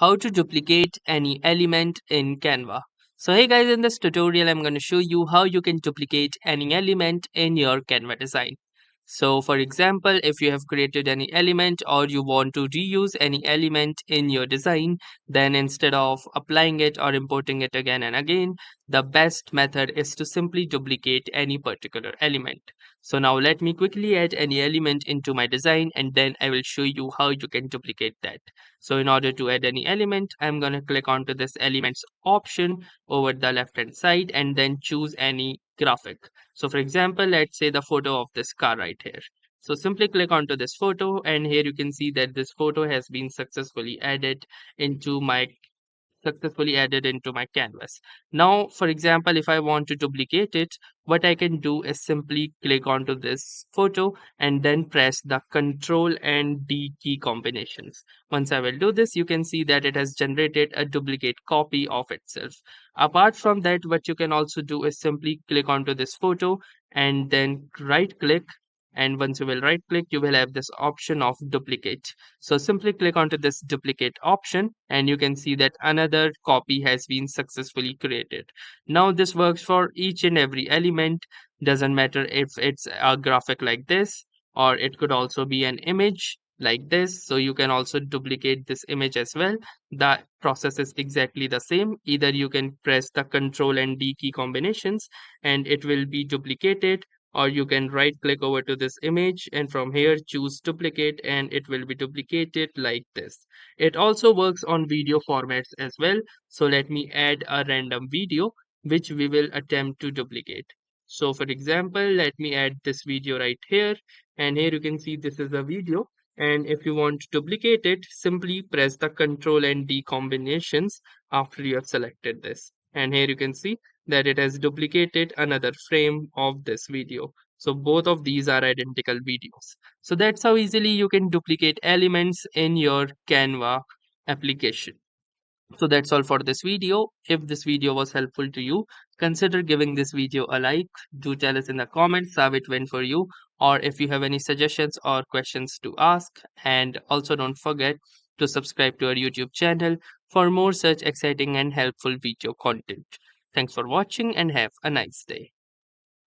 how to duplicate any element in Canva. So hey guys, in this tutorial I'm going to show you how you can duplicate any element in your Canva design. So for example, if you have created any element or you want to reuse any element in your design, then instead of applying it or importing it again and again, the best method is to simply duplicate any particular element. So now let me quickly add any element into my design and then I will show you how you can duplicate that. So in order to add any element, I'm going to click onto this elements option over the left hand side and then choose any graphic. So for example, let's say the photo of this car right here. So simply click onto this photo and here you can see that this photo has been successfully added into my canvas. Now, for example, if I want to duplicate it, what I can do is simply click onto this photo and then press the Control and D key combinations. Once I will do this, you can see that it has generated a duplicate copy of itself. Apart from that, what you can also do is simply click onto this photo and then right click, and once you will right click, you will have this option of duplicate. So simply click onto this duplicate option and you can see that another copy has been successfully created. Now this works for each and every element. Doesn't matter if it's a graphic like this or it could also be an image like this. So you can also duplicate this image as well. The process is exactly the same. Either you can press the Control and D key combinations and it will be duplicated, or you can right click over to this image and from here choose duplicate and it will be duplicated like this. It also works on video formats as well. So let me add a random video which we will attempt to duplicate. So for example, let me add this video right here, and here you can see this is a video, and if you want to duplicate it, simply press the Control and D combinations after you have selected this, and here you can see that it has duplicated another frame of this video. So both of these are identical videos. So that's how easily you can duplicate elements in your Canva application. So that's all for this video. If this video was helpful to you, consider giving this video a like. Do tell us in the comments how it went for you, or if you have any suggestions or questions to ask. And also don't forget to subscribe to our YouTube channel for more such exciting and helpful video content. Thanks for watching and have a nice day.